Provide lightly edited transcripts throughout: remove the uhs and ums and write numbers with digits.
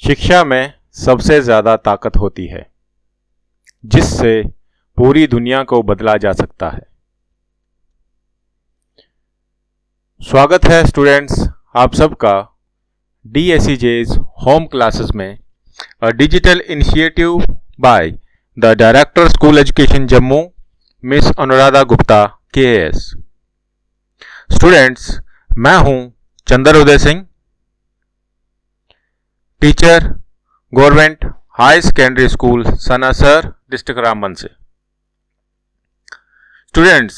शिक्षा में सबसे ज़्यादा ताकत होती है जिससे पूरी दुनिया को बदला जा सकता है। स्वागत है स्टूडेंट्स आप सबका DSEJ's होम क्लासेस में a digital initiative by the director school education Jammu miss Anuradha Gupta KAS। Students मैं हूं Chandroday Singh, teacher government high secondary school Sanasar district Ramban से। स्टूडेंट्स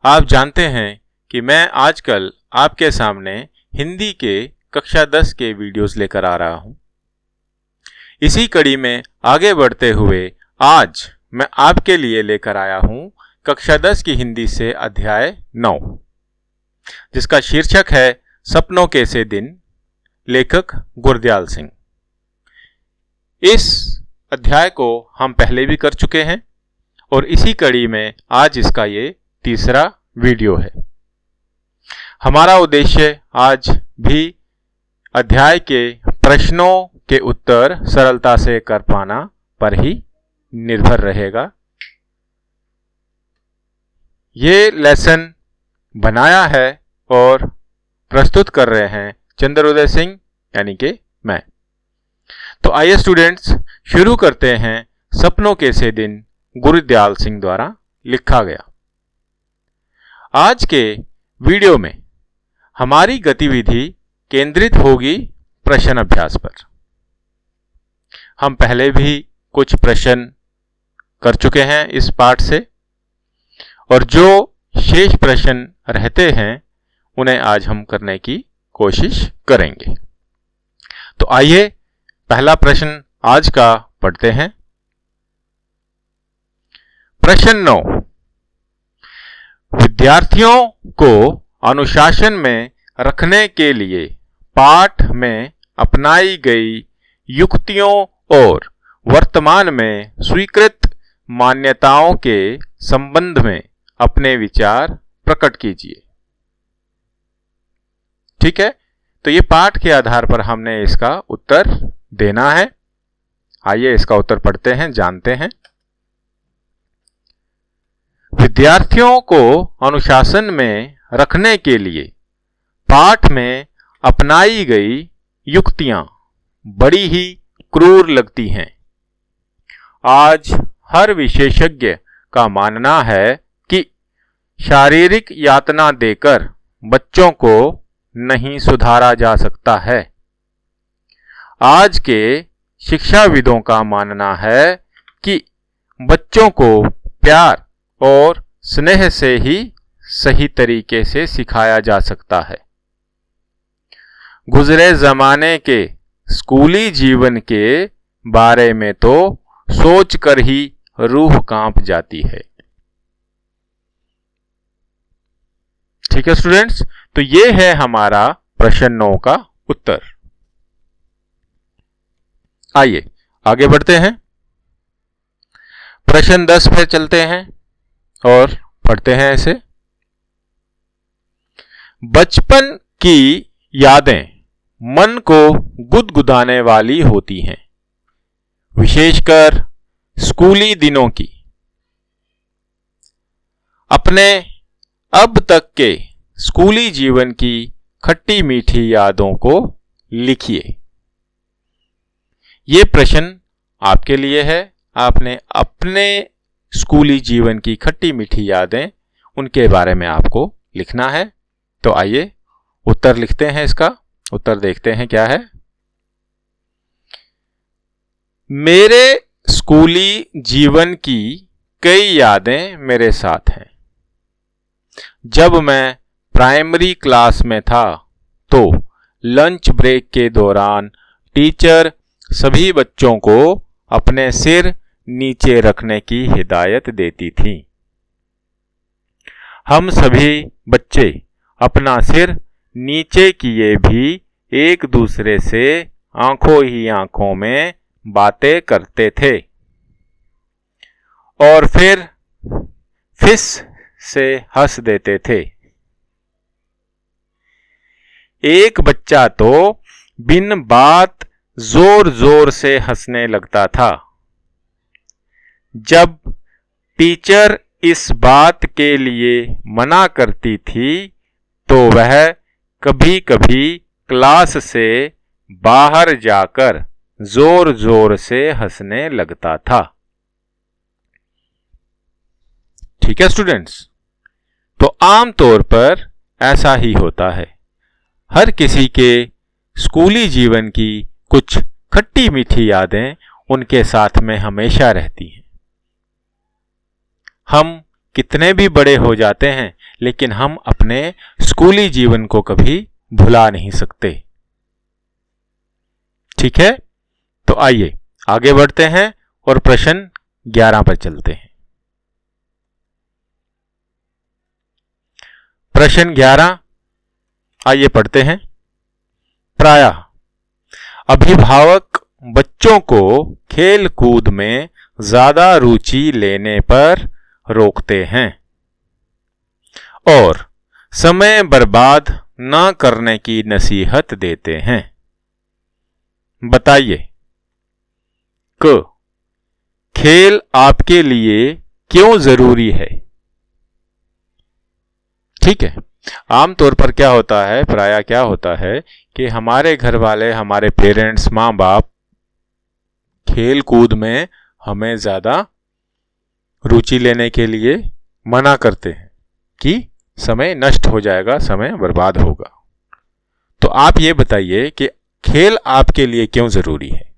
आप जानते हैं कि मैं आजकल आपके सामने हिंदी के कक्षा 10 के वीडियोस लेकर आ रहा हूं। इसी कड़ी में आगे बढ़ते हुए आज मैं आपके लिए लेकर आया हूं कक्षा 10 की हिंदी से अध्याय 9, जिसका शीर्षक है सपनों के से दिन, लेखक गुरदयाल सिंह। इस अध्याय को हम पहले भी कर चुके हैं और इसी कड़ी में आज इसका ये तीसरा वीडियो है। हमारा उद्देश्य आज भी अध्याय के प्रश्नों के उत्तर सरलता से कर पाना पर ही निर्भर रहेगा। ये लेसन बनाया है और प्रस्तुत कर रहे हैं चंद्रोदय सिंह यानी कि मैं। तो आइए स्टूडेंट्स शुरू करते हैं सपनों के से दिन गुरदयाल सिंह द्वारा लिखा गया। आज के वीडियो में हमारी गतिविधि केंद्रित होगी प्रश्न अभ्यास पर। हम पहले भी कुछ प्रश्न कर चुके हैं इस पाठ से और जो शेष प्रश्न रहते हैं उन्हें आज हम करने की कोशिश करेंगे। तो आइए पहला प्रश्न आज का पढ़ते हैं। प्रश्न 9, विद्यार्थियों को अनुशासन में रखने के लिए पाठ में अपनाई गई युक्तियों और वर्तमान में स्वीकृत मान्यताओं के संबंध में अपने विचार प्रकट कीजिए। ठीक है, तो ये पाठ के आधार पर हमने इसका उत्तर देना है। आइए इसका उत्तर पढ़ते हैं, जानते हैं। विद्यार्थियों को अनुशासन में रखने के लिए पाठ में अपनाई गई युक्तियां बड़ी ही क्रूर लगती हैं। आज हर विशेषज्ञ का मानना है कि शारीरिक यातना देकर बच्चों को नहीं सुधारा जा सकता है। आज के शिक्षाविदों का मानना है कि बच्चों को प्यार और स्नेह से ही सही तरीके से सिखाया जा सकता है। गुजरे जमाने के स्कूली जीवन के बारे में तो सोचकर ही रूह कांप जाती है। ठीक है स्टूडेंट्स, तो ये है हमारा प्रश्न 9 का उत्तर। आइए आगे बढ़ते हैं, प्रश्न 10 पर चलते हैं और पढ़ते हैं ऐसे। बचपन की यादें मन को गुदगुदाने वाली होती हैं, विशेषकर स्कूली दिनों की। अपने अब तक के स्कूली जीवन की खट्टी मीठी यादों को लिखिए। ये प्रश्न आपके लिए है। आपने अपने स्कूली जीवन की खट्टी मीठी यादें उनके बारे में आपको लिखना है। तो आइए उत्तर लिखते हैं, इसका उत्तर देखते हैं क्या है। मेरे स्कूली जीवन की कई यादें मेरे साथ हैं। जब मैं प्राइमरी क्लास में था तो लंच ब्रेक के दौरान टीचर सभी बच्चों को अपने सिर नीचे रखने की हिदायत देती थी। हम सभी बच्चे अपना सिर नीचे किए भी एक दूसरे से आंखों ही आंखों में बातें करते थे और फिर फिस से हंस देते थे। एक बच्चा तो बिन बात जोर जोर से हंसने लगता था। जब टीचर इस बात के लिए मना करती थी तो वह कभी कभी क्लास से बाहर जाकर जोर जोर से हंसने लगता था। ठीक है स्टूडेंट्स, तो आमतौर पर ऐसा ही होता है। हर किसी के स्कूली जीवन की कुछ खट्टी मीठी यादें उनके साथ में हमेशा रहती हैं। हम कितने भी बड़े हो जाते हैं लेकिन हम अपने स्कूली जीवन को कभी भुला नहीं सकते। ठीक है, तो आइए आगे बढ़ते हैं और प्रश्न 11 पर चलते हैं। प्रश्न 11 आइए पढ़ते हैं। प्रायः अभिभावक बच्चों को खेल कूद में ज्यादा रुचि लेने पर रोकते हैं और समय बर्बाद न करने की नसीहत देते हैं। बताइए क खेल आपके लिए क्यों जरूरी है? ठीक है, आमतौर पर क्या होता है, प्रायः क्या होता है कि हमारे घर वाले, हमारे पेरेंट्स, माँ बाप खेल कूद में हमें ज्यादा रुचि लेने के लिए मना करते हैं कि समय नष्ट हो जाएगा, समय बर्बाद होगा। तो आप ये बताइए कि खेल आपके लिए क्यों जरूरी है,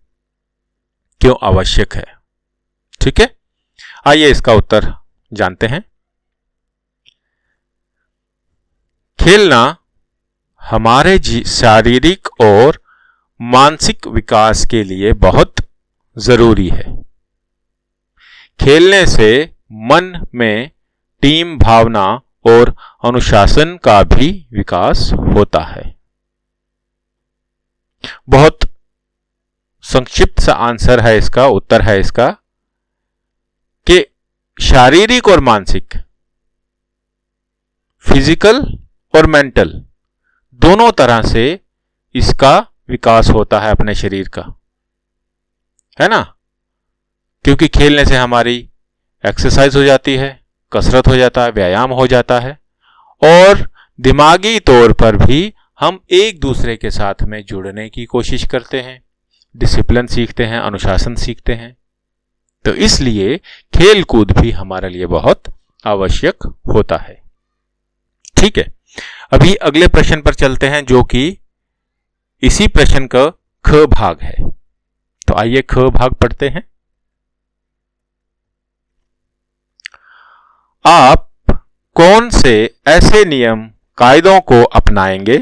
क्यों आवश्यक है? ठीक है, आइए इसका उत्तर जानते हैं। खेलना हमारे शारीरिक और मानसिक विकास के लिए बहुत जरूरी है। खेलने से मन में टीम भावना और अनुशासन का भी विकास होता है। बहुत संक्षिप्त सा आंसर है इसका, उत्तर है इसका कि शारीरिक और मानसिक, फिजिकल और मेंटल, दोनों तरह से इसका विकास होता है अपने शरीर का, है ना? क्योंकि खेलने से हमारी एक्सरसाइज हो जाती है, कसरत हो जाता है, व्यायाम हो जाता है और दिमागी तौर पर भी हम एक दूसरे के साथ में जुड़ने की कोशिश करते हैं, डिसिप्लिन सीखते हैं, अनुशासन सीखते हैं। तो इसलिए खेल कूद भी हमारे लिए बहुत आवश्यक होता है। ठीक है, अभी अगले प्रश्न पर चलते हैं जो कि इसी प्रश्न का ख भाग है। तो आइए ख भाग पढ़ते हैं। आप कौन से ऐसे नियम कायदों को अपनाएंगे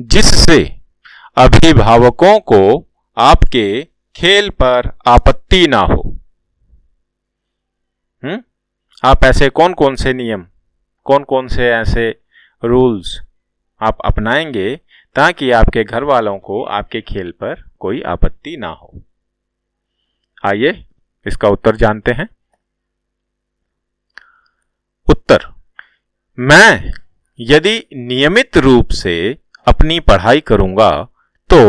जिससे अभिभावकों को आपके खेल पर आपत्ति ना हो? आप ऐसे कौन कौन से नियम, कौन कौन से ऐसे रूल्स आप अपनाएंगे ताकि आपके घर वालों को आपके खेल पर कोई आपत्ति ना हो? आइए इसका उत्तर जानते हैं। उत्तर: मैं यदि नियमित रूप से अपनी पढ़ाई करूंगा तो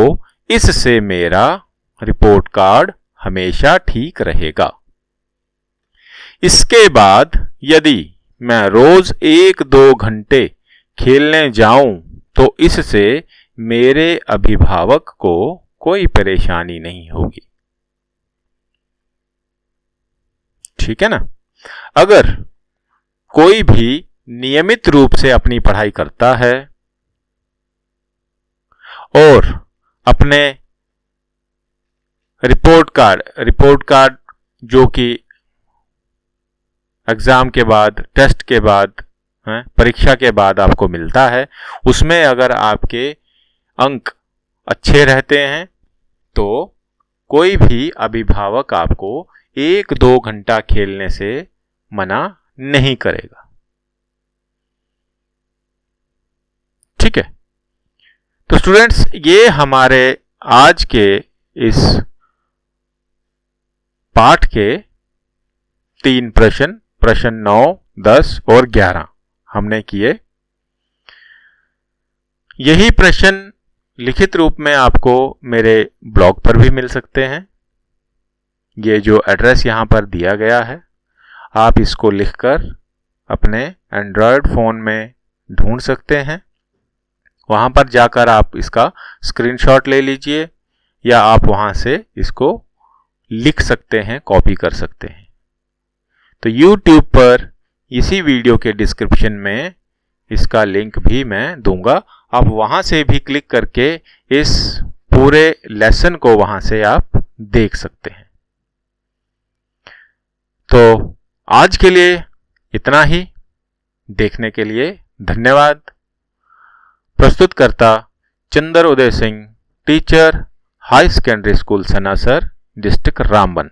इससे मेरा रिपोर्ट कार्ड हमेशा ठीक रहेगा। इसके बाद यदि मैं रोज 1-2 घंटे खेलने जाऊं तो इससे मेरे अभिभावक को कोई परेशानी नहीं होगी। ठीक है ना? अगर कोई भी नियमित रूप से अपनी पढ़ाई करता है और अपने रिपोर्ट कार्ड जो कि एग्जाम के बाद, टेस्ट के बाद, परीक्षा के बाद आपको मिलता है, उसमें अगर आपके अंक अच्छे रहते हैं तो कोई भी अभिभावक आपको 1-2 घंटा खेलने से मना नहीं करेगा। ठीक है, तो स्टूडेंट्स ये हमारे आज के इस पाठ के 3 प्रश्न 9, 10 और 11 हमने किए। यही प्रश्न लिखित रूप में आपको मेरे ब्लॉग पर भी मिल सकते हैं। ये जो एड्रेस यहाँ पर दिया गया है, आप इसको लिखकर अपने एंड्रॉयड फ़ोन में ढूंढ सकते हैं। वहाँ पर जाकर आप इसका स्क्रीनशॉट ले लीजिए, या आप वहाँ से इसको लिख सकते हैं, कॉपी कर सकते हैं। तो YouTube पर इसी वीडियो के डिस्क्रिप्शन में इसका लिंक भी मैं दूंगा। आप वहाँ से भी क्लिक करके इस पूरे लेसन को वहाँ से आप देख सकते हैं। तो आज के लिए इतना ही। देखने के लिए धन्यवाद। प्रस्तुतकर्ता Chander Uday Singh, teacher, high secondary school Sanasar, district Ramban.